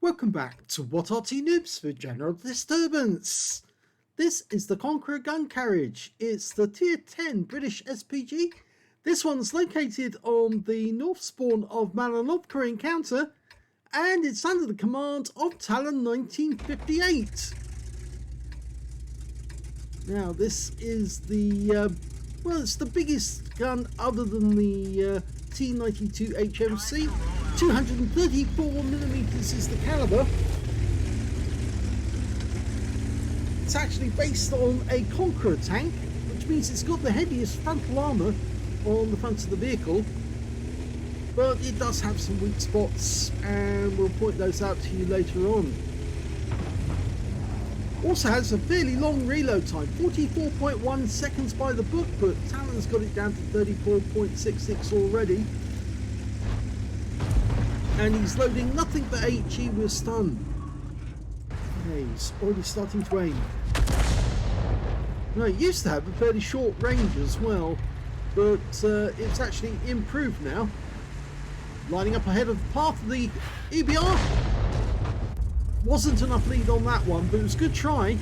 Welcome back to What Arty Noobs for General Disturbance. This is the Conqueror Gun Carriage. It's the Tier 10 British SPG. This one's located on the north spawn of Malinovka encounter, and it's under the command of talon1958. Now this is the, well, it's the biggest gun other than the T92 HMC. 234mm is the caliber. It's actually based on a Conqueror tank, which means it's got the heaviest frontal armour on the front of the vehicle, but it does have some weak spots, and we'll point those out to you later on. Also has a fairly long reload time, 44.1 seconds by the book, but Talon's got it down to 34.66 already. And he's loading nothing but HE with stun. Okay, he's already starting to aim. Now, it used to have a fairly short range as well, but it's actually improved now. Lining up ahead of the path of the EBR. Wasn't enough lead on that one, but it was a good try.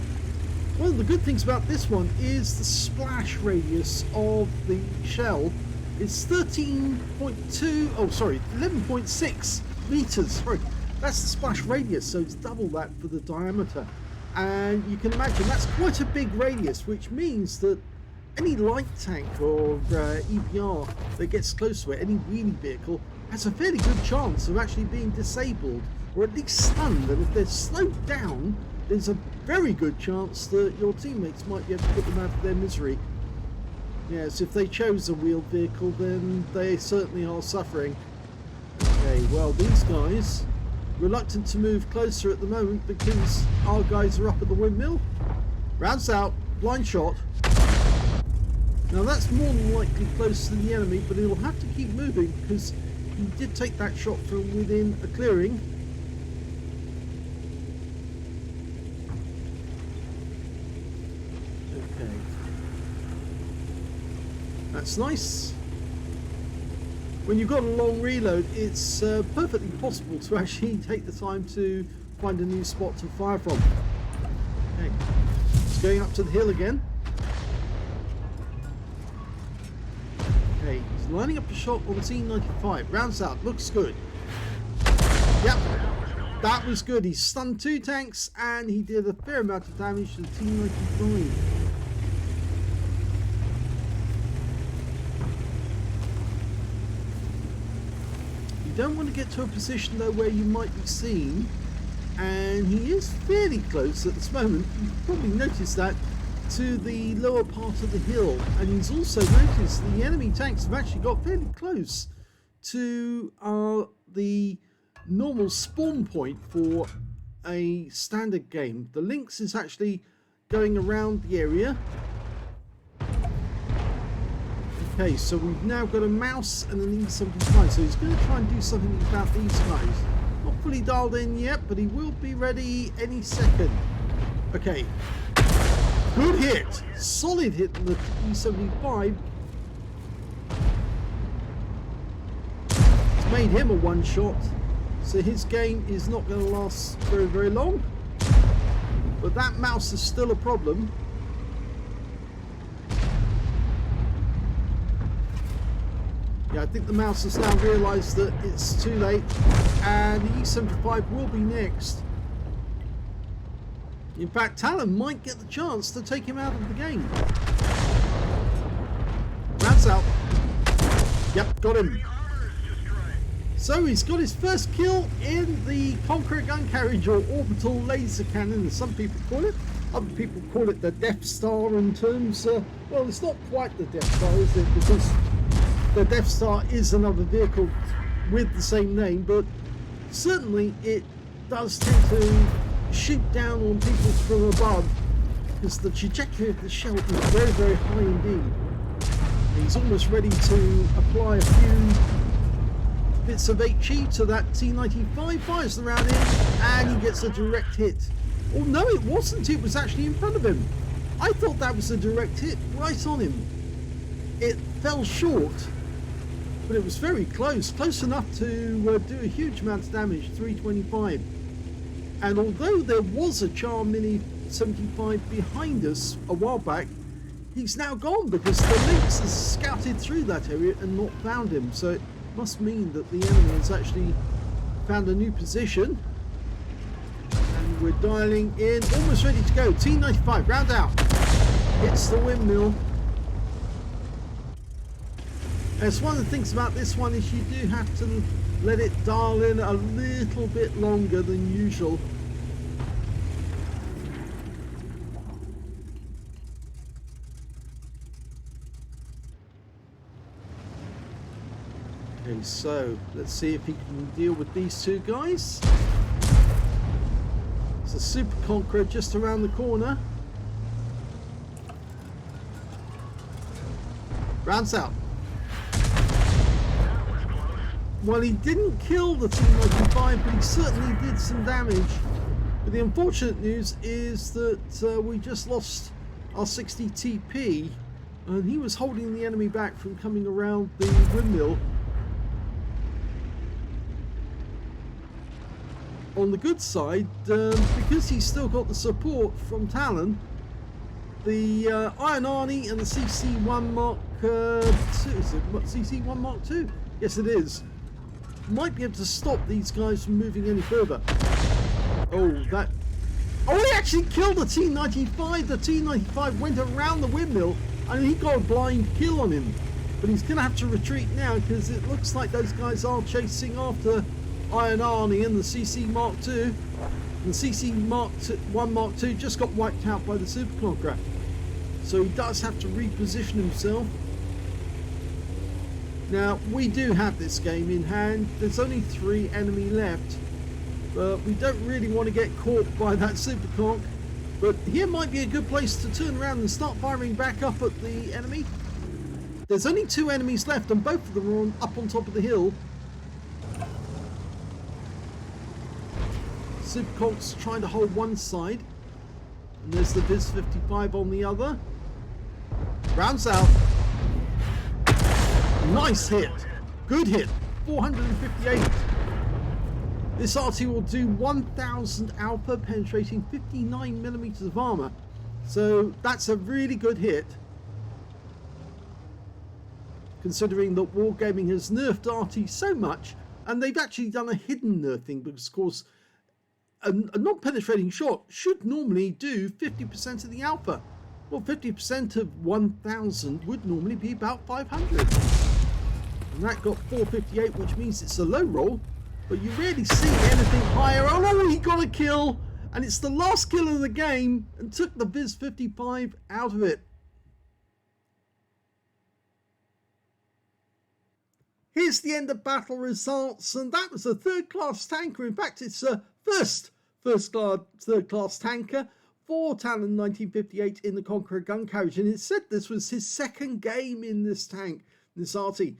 One of the good things about this one is the splash radius of the shell. It's 11.6 meters. Sorry, that's the splash radius, so it's double that for the diameter. And you can imagine that's quite a big radius, which means that any light tank or EBR that gets close to it, any wheelie vehicle, has a fairly good chance of actually being disabled or at least stunned. And if they're slowed down, there's a very good chance that your teammates might be able to put them out of their misery. Yes, if they chose a wheeled vehicle, then they certainly are suffering. Okay, well, these guys reluctant to move closer at the moment because our guys are up at the windmill. Rounds out, blind shot. Now that's more than likely close to the enemy, but he'll have to keep moving because he did take that shot from within a clearing. Okay. That's nice. When you've got a long reload, it's perfectly possible to actually take the time to find a new spot to fire from. Okay, it's going up to the hill again. Okay, he's lining up a shot on the T95. Rounds out, looks good. Yep, that was good. He stunned 2 tanks and he did a fair amount of damage to the T95. Don't want to get to a position though where you might be seen, and he is fairly close at this moment. You've probably noticed that, to the lower part of the hill, and he's also noticed the enemy tanks have actually got fairly close to the normal spawn point for a standard game. The Lynx is actually going around the area. Okay, so we've now got a mouse and an E75, so he's going to try and do something about these guys. Not fully dialed in yet, but he will be ready any second. Okay, good hit, solid hit on the E75. It's made him a one shot, so his game is not going to last very, very long. But that mouse is still a problem. Yeah, I think the mouse has now realised that it's too late, and the E75 will be next. In fact, Talon might get the chance to take him out of the game. That's out. Yep, got him. So he's got his first kill in the Conqueror Gun Carriage, or orbital laser cannon as some people call it. Other people call it the Death Star in terms, well, it's not quite the Death Star, is it? Because the Death Star is another vehicle with the same name, but certainly it does tend to shoot down on people from above because the trajectory of the shell is very, very high indeed. And he's almost ready to apply a few bits of HE to that T95, fires the round in, and he gets a direct hit. Oh no, it wasn't, it was actually in front of him. I thought that was a direct hit right on him. It fell short, but it was very close enough to do a huge amount of damage. 325. And although there was a Char Mini 75 behind us a while back, he's now gone because the Lynx has scouted through that area and not found him. So it must mean that the enemy has actually found a new position. And we're dialing in, almost ready to go. T95, round out. Hits the windmill. As one of the things about this one is you do have to let it dial in a little bit longer than usual. Okay, so let's see if he can deal with these two guys. It's a Super Conqueror just around the corner. Rounds out. Well, he didn't kill the T95, but he certainly did some damage. But the unfortunate news is that we just lost our 60 TP, and he was holding the enemy back from coming around the windmill. On the good side, because he's still got the support from Talon, the Iron Arty and the CC1 Mark II, is it CC1 Mark II? Yes, it is. Might be able to stop these guys from moving any further. Oh, that... Oh, he actually killed the T95. The T95 went around the windmill and he got a blind kill on him. But he's going to have to retreat now because it looks like those guys are chasing after Iron Arty and the CC Mark II. And the CC Mark I Mark II just got wiped out by the Super Conqueror. So he does have to reposition himself. Now, we do have this game in hand. There's only 3 enemy left. But we don't really want to get caught by that Super Conk. But here might be a good place to turn around and start firing back up at the enemy. There's only 2 enemies left and both of them are up on top of the hill. Super Conk's trying to hold one side. And there's the Viz 55 on the other. Rounds out. Nice hit. Good hit. 458. This Arty will do 1000 alpha, penetrating 59 millimeters of armor. So that's a really good hit. Considering that Wargaming has nerfed Arty so much, and they've actually done a hidden nerfing because, of course, a non-penetrating shot should normally do 50% of the alpha. Well, 50% of 1000 would normally be about 500. And that got 458, which means it's a low roll, but you rarely see anything higher. Oh no, he got a kill, and it's the last kill of the game, and took the Viz 55 out of it. Here's the end of battle results, and that was a third-class tanker. In fact, it's a third-class tanker for talon1958 in the Conqueror Gun Carriage, and it said this was his second game in this tank, this Arty.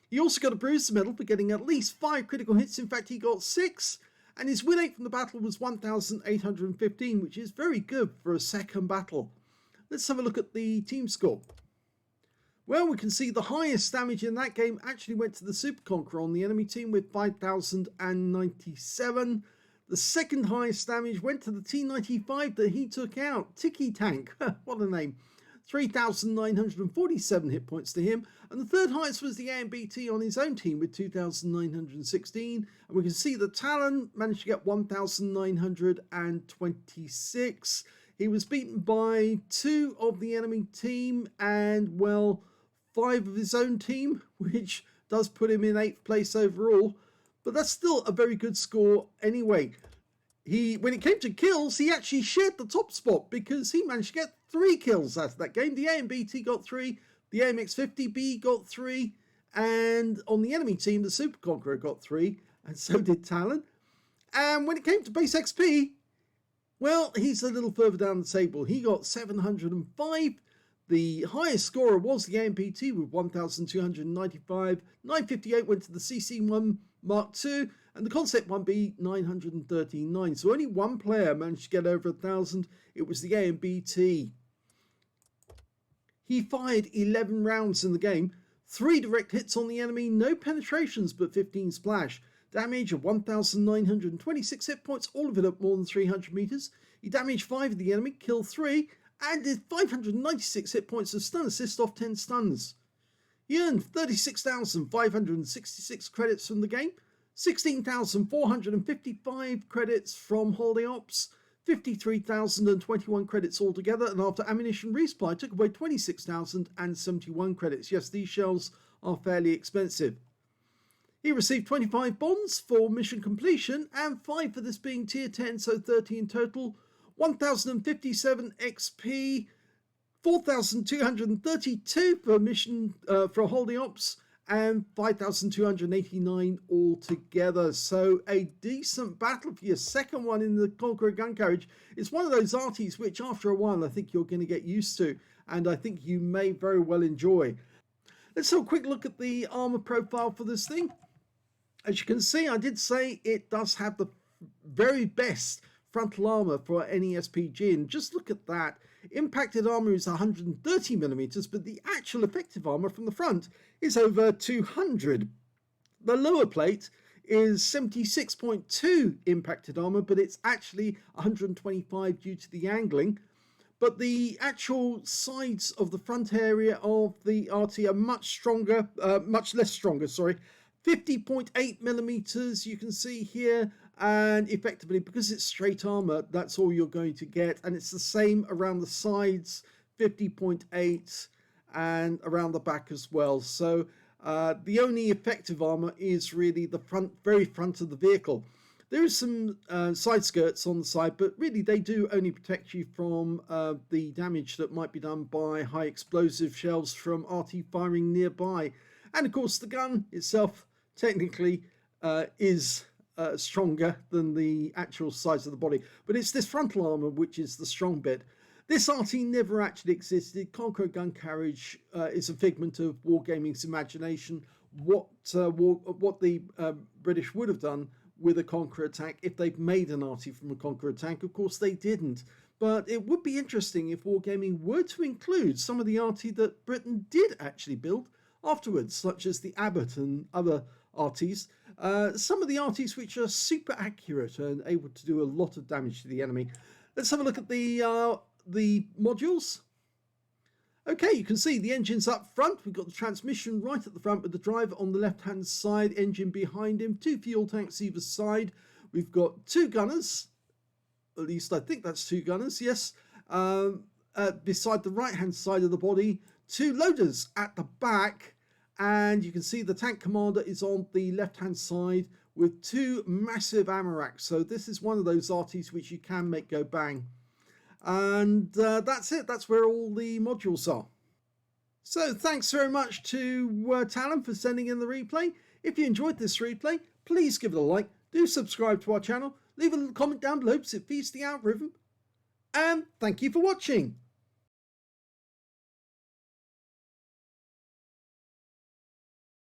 He also got a Bruiser medal for getting at least 5 critical hits. In fact, he got 6, and his win rate from the battle was 1,815, which is very good for a second battle. Let's have a look at the team score. Well, we can see the highest damage in that game actually went to the Super Conqueror on the enemy team with 5,097. The second highest damage went to the T95 that he took out. Tiki Tank, what a name. 3,947 hit points to him. And the third highest was the AMBT on his own team with 2,916. And we can see that Talon managed to get 1,926. He was beaten by 2 of the enemy team and, well, 5 of his own team, which does put him in 8th place overall. But that's still a very good score anyway. When it came to kills, he actually shared the top spot because he managed to get 3 kills out of that game. The AMBT got 3, the AMX50B got 3, and on the enemy team, the Super Conqueror got 3, and so did Talon. And when it came to base XP, well, he's a little further down the table. He got 705. The highest scorer was the AMPT with 1,295. 958 went to the CC1 Mark II, and the Concept 1B 939. So only one player managed to get over 1,000. It was the AMBT. He fired 11 rounds in the game, 3 direct hits on the enemy, no penetrations but 15 splash. damage of 1,926 hit points, all of it at more than 300 meters. You damage 5 of the enemy, kill 3, and did 596 hit points of stun assist off 10 stuns. You earned 36,566 credits from the game, 16,455 credits from holiday ops, 53,021 credits altogether, and after ammunition resupply took away 26,071 credits. Yes, these shells are fairly expensive. He received 25 bonds for mission completion and 5 for this being tier 10, so 30 in total. 1,057 XP, 4,232 for mission for holiday ops, and 5,289 altogether. So a decent battle for your second one in the Conqueror Gun Carriage. It's one of those arties which after a while I think you're going to get used to, and I think you may very well enjoy. Let's have a quick look at the armor profile for this thing. As you can see, I did say it does have the very best frontal armor for any SPG, and just look at that. Impacted armor is 130 millimeters, but the actual effective armor from the front is over 200. The lower plate is 76.2 impacted armor, but it's actually 125 due to the angling. But the actual sides of the front area of the Arty are much less stronger, sorry. 50.8 millimeters, you can see here, and effectively because it's straight armor, that's all you're going to get, and it's the same around the sides, 50.8, and around the back as well. So the only effective armor is really the very front of the vehicle. There is some side skirts on the side, but really they do only protect you from the damage that might be done by high explosive shells from Arty firing nearby. And of course the gun itself technically is stronger than the actual size of the body, but it's this frontal armor which is the strong bit. This Arty never actually existed. Conqueror Gun Carriage is a figment of wargaming's imagination. What the British would have done with a Conqueror tank if they'd made an Arty from a Conqueror tank. Of course they didn't, but it would be interesting if wargaming were to include some of the Arty that Britain did actually build afterwards, such as the Abbott and other Artys. Some of the Artys which are super accurate and able to do a lot of damage to the enemy. Let's have a look at the modules. Okay, you can see the engine's up front. We've got the transmission right at the front with the driver on the left-hand side, engine behind him, 2 fuel tanks either side. We've got 2 gunners, at least I think that's 2 gunners, yes. Beside the right-hand side of the body, 2 loaders at the back, and you can see the tank commander is on the left-hand side with 2 massive ammo racks. So this is one of those Artys which you can make go bang. And that's it. That's where all the modules are. So thanks very much to Talon for sending in the replay. If you enjoyed this replay, please give it a like. Do subscribe to our channel. Leave a little comment down below because it feeds the algorithm. And thank you for watching.